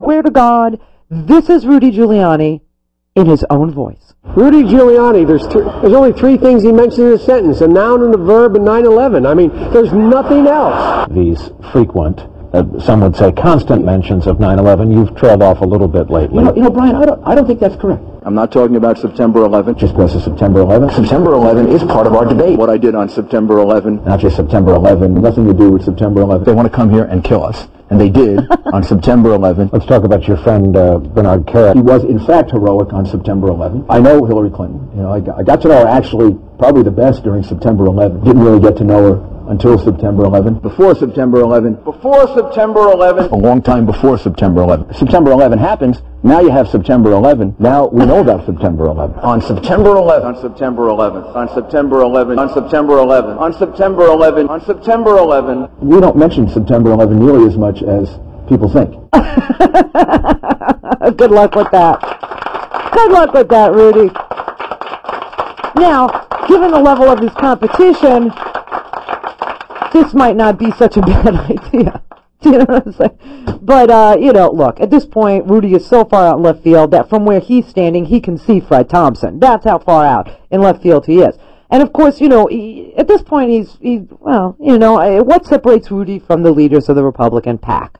swear to God, this is Rudy Giuliani in his own voice. Rudy Giuliani, there's only three things he mentions in a sentence, a noun and a verb and 9/11. I mean, there's nothing else. These frequent, some would say constant mentions of 9/11, you've trailed off a little bit lately. You know, Brian, I don't think that's correct. I'm not talking about September 11th. Just because of September 11th? September 11 is part of our debate. What I did on September 11. Not just September 11, nothing to do with September 11th. They want to come here and kill us. And they did on September 11th. Let's talk about your friend Bernard Carrick. He was, in fact, heroic on September 11th. I know Hillary Clinton. You know, I got to know her actually probably the best during September 11th. Didn't really get to know her until September 11th. Before September 11th. Before September 11th. A long time before September 11th. September 11 happens. Now you have September 11. Now we know about September 11th. On September 11th. On September 11th. On September 11th. On September 11th. On September 11th. On September 11th. We don't mention September 11 nearly as much as people think. Good luck with that. Good luck with that, Rudy. Now, given the level of this competition, this might not be such a bad idea. Do you know what I'm saying? But, you know, look, at this point, Rudy is so far out in left field that from where he's standing, he can see Fred Thompson. That's how far out in left field he is. And, of course, you know, at this point, well, you know, what separates Rudy from the leaders of the Republican PAC?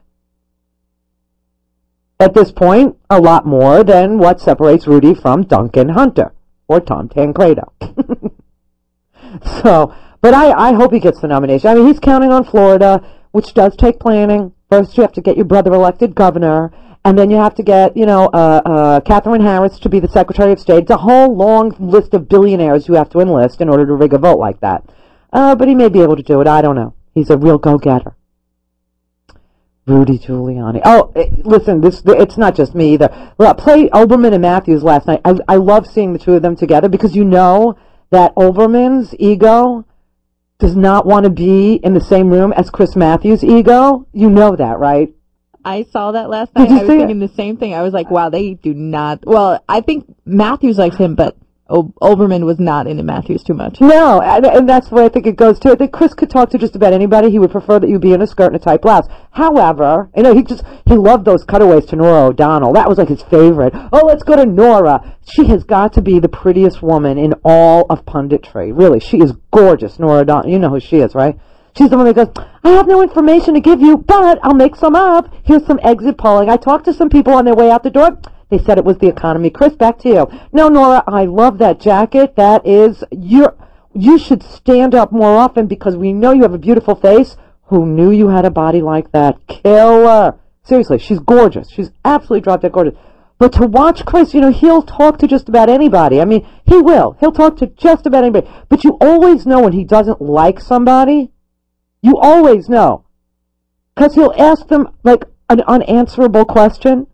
At this point, a lot more than what separates Rudy from Duncan Hunter or Tom Tancredo. So, but I hope he gets the nomination. I mean, he's counting on Florida, which does take planning. First, you have to get your brother elected governor, and then you have to get, you know, Catherine Harris to be the Secretary of State. It's a whole long list of billionaires you have to enlist in order to rig a vote like that. But he may be able to do it. I don't know. He's a real go-getter. Rudy Giuliani. Oh, listen, it's not just me either. Play Olbermann and Matthews last night. I love seeing the two of them together because you know that Olbermann's ego does not want to be in the same room as Chris Matthews' ego. You know that, right? I saw that last night. I was thinking the same thing. I was like, wow, they do not. Well, I think Matthews likes him, but Olbermann was not into Matthews too much. No, and that's where I think it goes to. I think Chris could talk to just about anybody. He would prefer that you be in a skirt and a tight blouse. However, you know, he loved those cutaways to Nora O'Donnell. That was like his favorite. Oh, let's go to Nora. She has got to be the prettiest woman in all of punditry. Really, she is gorgeous, Nora O'Donnell. You know who she is, right? She's the one that goes, I have no information to give you, but I'll make some up. Here's some exit polling. I talked to some people on their way out the door. They said it was the economy. Chris, back to you. No, Nora, I love that jacket. That is, you should stand up more often because we know you have a beautiful face. Who knew you had a body like that? Killer. Seriously, she's gorgeous. She's absolutely drop-dead gorgeous. But to watch Chris, you know, he'll talk to just about anybody. I mean, he will. He'll talk to just about anybody. But you always know when he doesn't like somebody. You always know. Because he'll ask them, like, an unanswerable question.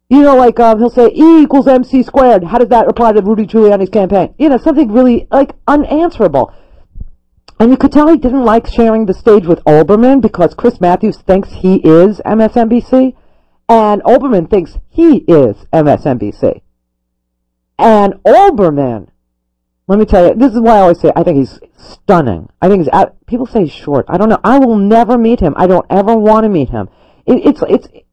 You know, like, he'll say, E equals MC squared. How does that apply to Rudy Giuliani's campaign? You know, something really, like, unanswerable. And you could tell he didn't like sharing the stage with Olbermann because Chris Matthews thinks he is MSNBC. And Olbermann thinks he is MSNBC. And Olbermann, let me tell you, this is why I always say I think he's stunning. I think he's, people say he's short. I don't know. I will never meet him. I don't ever want to meet him.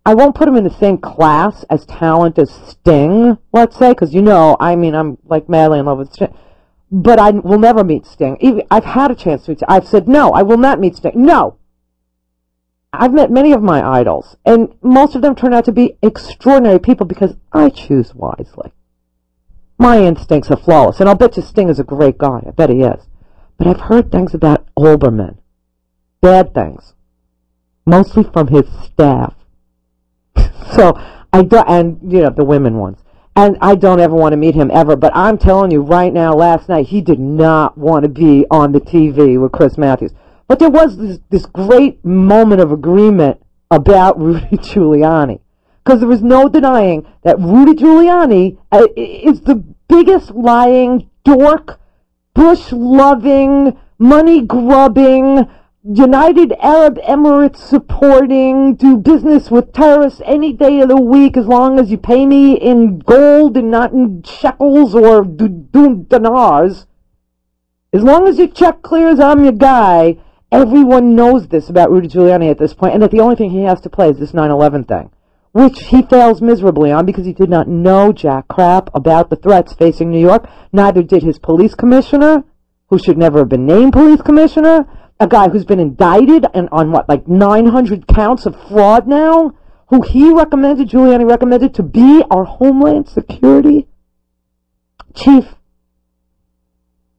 I won't put him in the same class as talent as Sting, let's say, because, you know, I mean, I'm like madly in love with Sting. But I will never meet Sting. I've had a chance to. I've said, no, I will not meet Sting. No. I've met many of my idols, and most of them turn out to be extraordinary people because I choose wisely. My instincts are flawless, and I'll bet you Sting is a great guy. I bet he is. But I've heard things about Olbermann. Bad things. Mostly from his staff. So, and, you know, the women ones. And I don't ever want to meet him ever, but I'm telling you right now, last night, he did not want to be on the TV with Chris Matthews. But there was this great moment of agreement about Rudy Giuliani. Because there was no denying that Rudy Giuliani is the biggest lying, dork, Bush-loving, money-grubbing, United Arab Emirates supporting, do business with terrorists any day of the week as long as you pay me in gold and not in shekels or dinars. As long as your check clears, I'm your guy. Everyone knows this about Rudy Giuliani at this point, and that the only thing he has to play is this 9/11 thing. which he fails miserably on because he did not know jack crap about the threats facing New York. Neither did his police commissioner, who should never have been named police commissioner, a guy who's been indicted and on what, like 900 counts of fraud now, who Giuliani recommended to be our Homeland Security chief.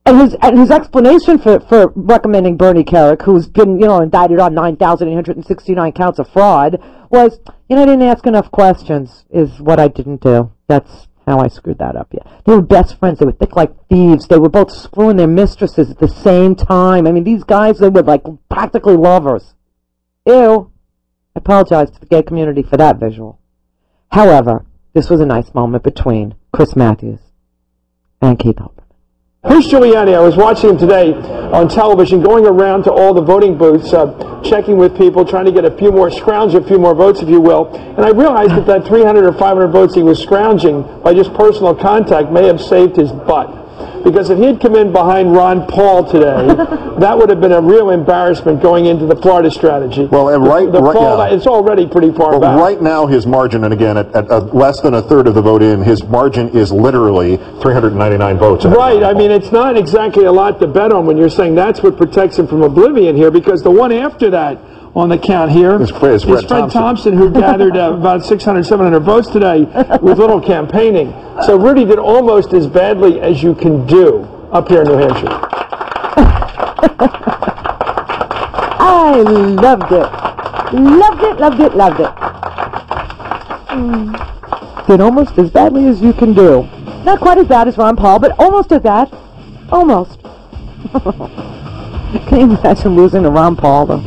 And his explanation for recommending Bernie Kerik, who's been, indicted on 9,869 counts of fraud, was, I didn't ask enough questions, is what I didn't do. That's how I screwed that up, yeah. They were best friends. They were thick like thieves. They were both screwing their mistresses at the same time. I mean, these guys, they were like practically lovers. Ew. I apologize to the gay community for that visual. However, this was a nice moment between Chris Matthews and Keith Olbermann. Here's Giuliani. I was watching him today on television, going around to all the voting booths, checking with people, trying to get a few more scrounge, a few more votes, if you will. And I realized that 300 or 500 votes he was scrounging by just personal contact may have saved his butt. Because if he had come in behind Ron Paul today, that would have been a real embarrassment going into the Florida strategy. Well, it's already pretty far back. Right now, his margin, and again, at less than a third of the vote in, his margin is literally 399 votes. Right. I mean, it's not exactly a lot to bet on when you're saying that's what protects him from oblivion here, because the one after that on the count here is Fred Thompson, who gathered about 600, 700 votes today with little campaigning. So Rudy did almost as badly as you can do up here in New Hampshire. I loved it. Loved it, loved it, loved it. Did almost as badly as you can do. Not quite as bad as Ron Paul, but almost as bad. Almost. Can you imagine losing to Ron Paul, though?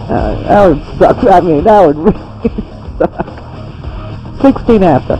That would suck. I mean, that would really suck. 16 after.